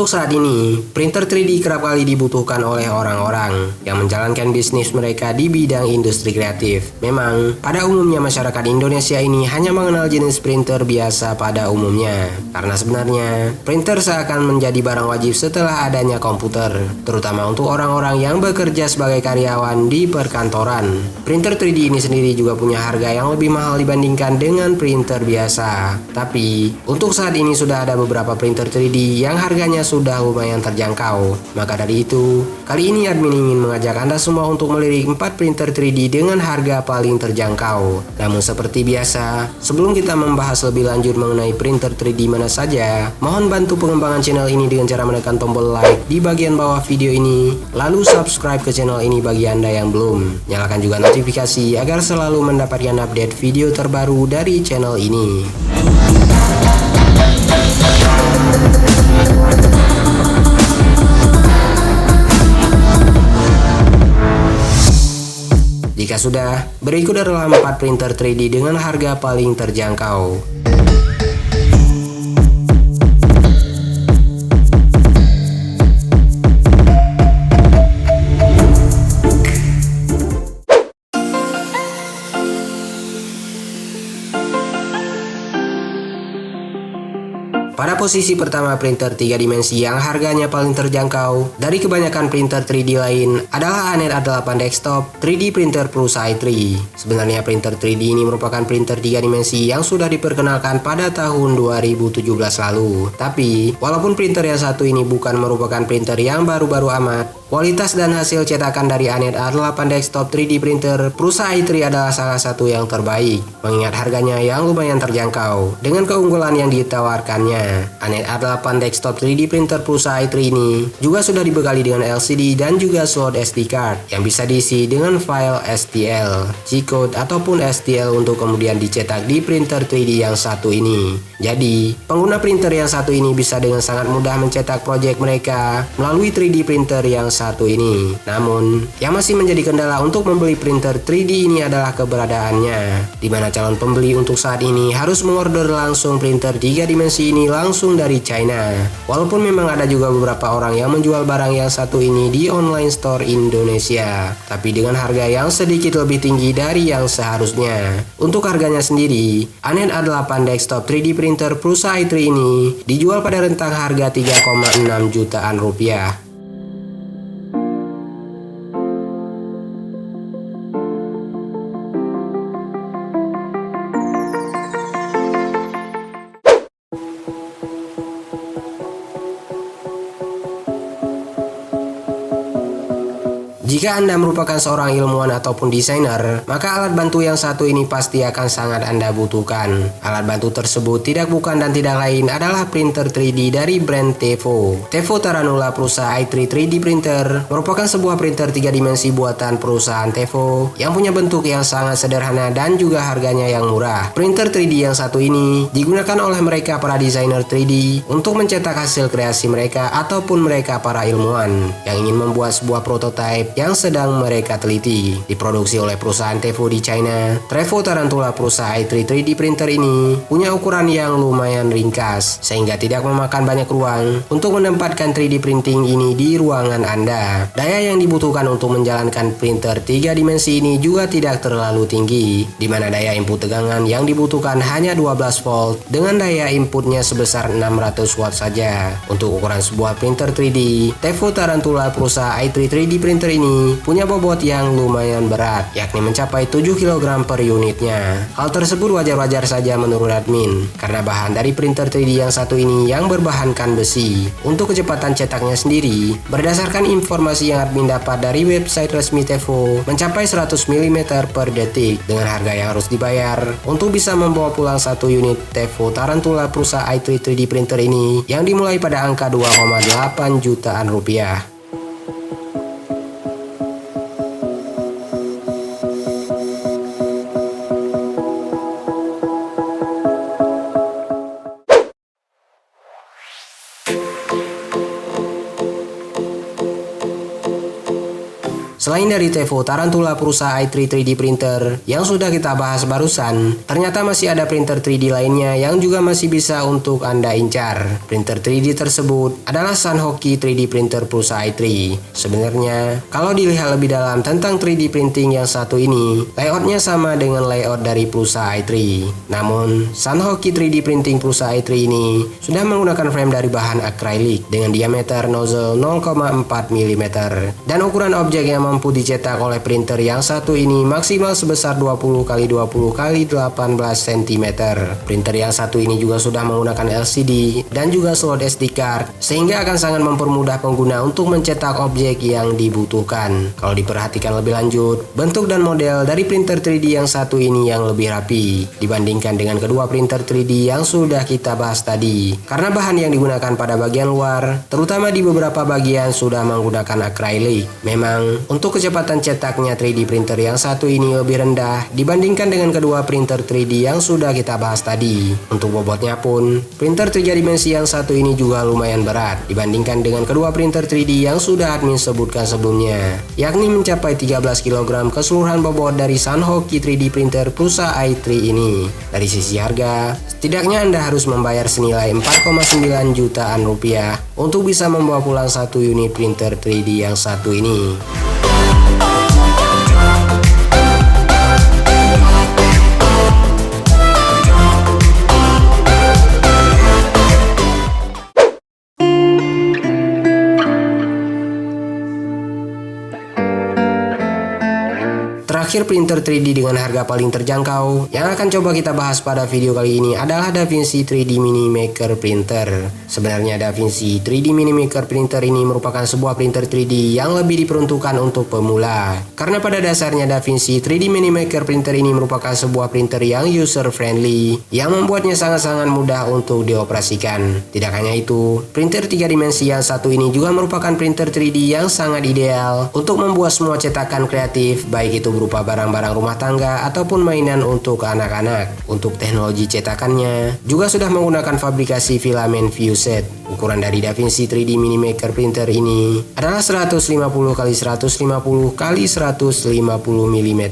Untuk saat ini, printer 3D kerap kali dibutuhkan oleh orang-orang yang menjalankan bisnis mereka di bidang industri kreatif. Memang, pada umumnya masyarakat Indonesia ini hanya mengenal jenis printer biasa pada umumnya. Karena sebenarnya, printer seakan menjadi barang wajib setelah adanya komputer, terutama untuk orang-orang yang bekerja sebagai karyawan di perkantoran. Printer 3D ini sendiri juga punya harga yang lebih mahal dibandingkan dengan printer biasa. Tapi, untuk saat ini sudah ada beberapa printer 3D yang harganya sudah lumayan terjangkau. Maka dari itu, kali ini admin ingin mengajak Anda semua untuk melirik 4 printer 3D dengan harga paling terjangkau. Namun seperti biasa, sebelum kita membahas lebih lanjut mengenai printer 3D mana saja, mohon bantu pengembangan channel ini dengan cara menekan tombol like di bagian bawah video ini, lalu subscribe ke channel ini bagi Anda yang belum. Nyalakan juga notifikasi agar selalu mendapatkan update video terbaru dari channel ini. Jika sudah, berikut adalah 4 printer 3D dengan harga paling terjangkau. Pada posisi pertama printer 3 dimensi yang harganya paling terjangkau dari kebanyakan printer 3D lain adalah Anet A8 Desktop 3D Printer Prusa i3. Sebenarnya printer 3D ini merupakan printer 3 dimensi yang sudah diperkenalkan pada tahun 2017 lalu. Tapi, walaupun printer yang satu ini bukan merupakan printer yang baru-baru amat, kualitas dan hasil cetakan dari Anet A8 Desktop 3D Printer Prusa i3 adalah salah satu yang terbaik, mengingat harganya yang lumayan terjangkau. Dengan keunggulan yang ditawarkannya, Anet A8 Desktop 3D Printer Prusa i3 ini juga sudah dibekali dengan LCD dan juga slot SD card yang bisa diisi dengan file STL, G-code ataupun STL untuk kemudian dicetak di printer 3D yang satu ini. Jadi, pengguna printer yang satu ini bisa dengan sangat mudah mencetak proyek mereka melalui 3D printer yang satu ini. Namun, yang masih menjadi kendala untuk membeli printer 3D ini adalah keberadaannya, di mana calon pembeli untuk saat ini harus mengorder langsung printer 3 dimensi ini langsung dari China. Walaupun memang ada juga beberapa orang yang menjual barang yang satu ini di online store Indonesia, tapi dengan harga yang sedikit lebih tinggi dari yang seharusnya. Untuk harganya sendiri, Anet A8 Desktop 3D Printer Prusa i3 ini dijual pada rentang harga 3,6 jutaan rupiah. Jika Anda merupakan seorang ilmuwan ataupun desainer, maka alat bantu yang satu ini pasti akan sangat Anda butuhkan. Alat bantu tersebut bukan dan tidak lain adalah printer 3D dari brand Tevo. Tevo Tarantula Prusa i3 3D Printer merupakan sebuah printer 3 dimensi buatan perusahaan Tevo yang punya bentuk yang sangat sederhana dan juga harganya yang murah. Printer 3D yang satu ini digunakan oleh mereka para desainer 3D untuk mencetak hasil kreasi mereka ataupun mereka para ilmuwan yang ingin membuat sebuah prototipe yang sedang mereka teliti. Diproduksi oleh perusahaan Tevo di China, Tevo Tarantula Prusa i3 3D Printer ini punya ukuran yang lumayan ringkas sehingga tidak memakan banyak ruang untuk menempatkan 3D printing ini di ruangan Anda. Daya yang dibutuhkan untuk menjalankan printer 3 dimensi ini juga tidak terlalu tinggi, di mana daya input tegangan yang dibutuhkan hanya 12 volt dengan daya inputnya sebesar 600 watt saja. Untuk ukuran sebuah printer 3D, Tevo Tarantula Prusa i3 3D Printer ini punya bobot yang lumayan berat, yakni mencapai 7 kg per unitnya. Hal tersebut wajar-wajar saja menurut admin, karena bahan dari printer 3D yang satu ini yang berbahankan besi. Untuk kecepatan cetaknya sendiri, berdasarkan informasi yang admin dapat dari website resmi Tevo, mencapai 100 mm per detik, dengan harga yang harus dibayar untuk bisa membawa pulang satu unit Tevo Tarantula Prusa i3 3D Printer ini yang dimulai pada angka 2,8 jutaan rupiah. Selain Selain dari Tevo Tarantula Prusa i3 3D printer yang sudah kita bahas barusan, ternyata masih ada printer 3D lainnya yang juga masih bisa untuk Anda incar. Printer 3D tersebut adalah Sanhoki 3D printer Prusa i3. Sebenarnya, kalau dilihat lebih dalam tentang 3D printing yang satu ini, layoutnya sama dengan layout dari Prusa i3. Namun, Sanhoki 3D printing Prusa i3 ini sudah menggunakan frame dari bahan akrilik dengan diameter nozzle 0,4 mm dan ukuran objek yang mampu dicetak oleh printer yang satu ini maksimal sebesar 20x20x18 cm. Printer yang satu ini juga sudah menggunakan LCD dan juga slot SD card sehingga akan sangat mempermudah pengguna untuk mencetak objek yang dibutuhkan. Kalau diperhatikan lebih lanjut, bentuk dan model dari printer 3D yang satu ini yang lebih rapi dibandingkan dengan kedua printer 3D yang sudah kita bahas tadi. Karena bahan yang digunakan pada bagian luar, terutama di beberapa bagian sudah menggunakan akrilik. Memang untuk kecepatan cetaknya 3D printer yang satu ini lebih rendah dibandingkan dengan kedua printer 3D yang sudah kita bahas tadi. Untuk bobotnya pun, printer 3 dimensi yang satu ini juga lumayan berat dibandingkan dengan kedua printer 3D yang sudah admin sebutkan sebelumnya, yakni mencapai 13 kg keseluruhan bobot dari Sanhoki 3D printer Prusa i3 ini. Dari sisi harga, setidaknya Anda harus membayar senilai 4,9 jutaan rupiah untuk bisa membawa pulang satu unit printer 3D yang satu ini. Terakhir, printer 3D dengan harga paling terjangkau yang akan coba kita bahas pada video kali ini adalah DaVinci 3D Mini Maker Printer. Sebenarnya DaVinci 3D Mini Maker Printer ini merupakan sebuah printer 3D yang lebih diperuntukkan untuk pemula. Karena pada dasarnya DaVinci 3D Mini Maker Printer ini merupakan sebuah printer yang user friendly yang membuatnya sangat-sangat mudah untuk dioperasikan. Tidak hanya itu, printer 3 dimensi yang satu ini juga merupakan printer 3D yang sangat ideal untuk membuat semua cetakan kreatif, baik itu berupa barang-barang rumah tangga ataupun mainan untuk anak-anak. Untuk teknologi cetakannya juga sudah menggunakan fabrikasi filamen fuset. Ukuran dari DaVinci 3D Mini Maker Printer ini adalah 150x150x150 mm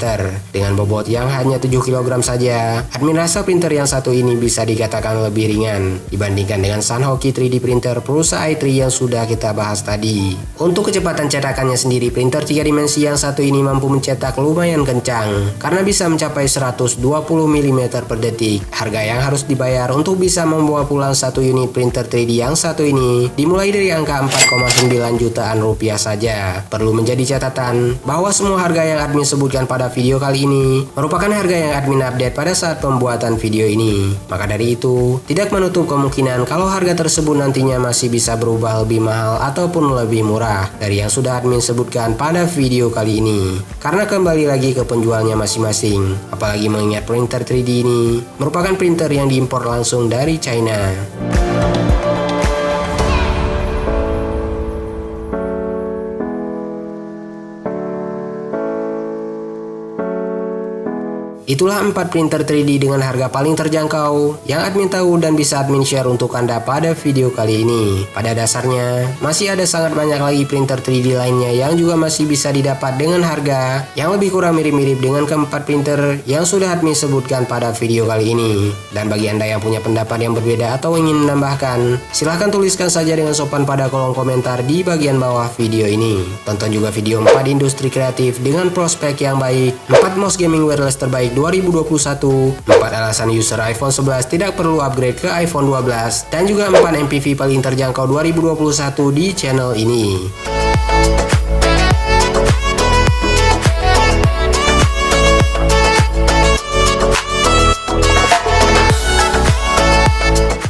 dengan bobot yang hanya 7 kg saja. Admin rasa printer yang satu ini bisa dikatakan lebih ringan dibandingkan dengan Sanhoki 3D printer Prusa i3 yang sudah kita bahas tadi. Untuk kecepatan cetakannya sendiri, printer 3 dimensi yang satu ini mampu mencetak lumayan kencang karena bisa mencapai 120 mm per detik. Harga yang harus dibayar untuk bisa membawa pulang satu unit printer 3D yang satu ini dimulai dari angka 4,9 jutaan rupiah saja. Perlu menjadi catatan bahwa semua harga yang admin sebutkan pada video kali ini merupakan harga yang admin update pada saat pembuatan video ini. Maka dari itu, tidak menutup kemungkinan kalau harga tersebut nantinya masih bisa berubah lebih mahal ataupun lebih murah dari yang sudah admin sebutkan pada video kali ini. Karena kembali lagi ke penjualnya masing-masing. Apalagi mengingat printer 3D ini merupakan printer yang diimpor langsung dari China. Itulah 4 printer 3D dengan harga paling terjangkau yang admin tahu dan bisa admin share untuk Anda pada video kali ini. Pada dasarnya, masih ada sangat banyak lagi printer 3D lainnya yang juga masih bisa didapat dengan harga yang lebih kurang mirip-mirip dengan keempat printer yang sudah admin sebutkan pada video kali ini. Dan bagi Anda yang punya pendapat yang berbeda atau ingin menambahkan, silahkan tuliskan saja dengan sopan pada kolom komentar di bagian bawah video ini. Tonton juga video 4 industri kreatif dengan prospek yang baik, 4 mouse gaming wireless terbaik 2021, 4 alasan user iPhone 11 tidak perlu upgrade ke iPhone 12, dan juga 4 MPV paling terjangkau 2021 di channel ini.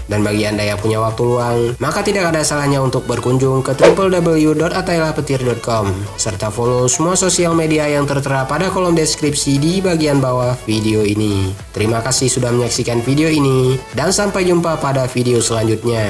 Dan bagi Anda yang punya waktu luang, maka tidak ada salahnya untuk berkunjung ke www.atailahpetir.com serta follow semua sosial media yang tertera pada kolom deskripsi di bagian bawah video ini. Terima kasih sudah menyaksikan video ini dan sampai jumpa pada video selanjutnya.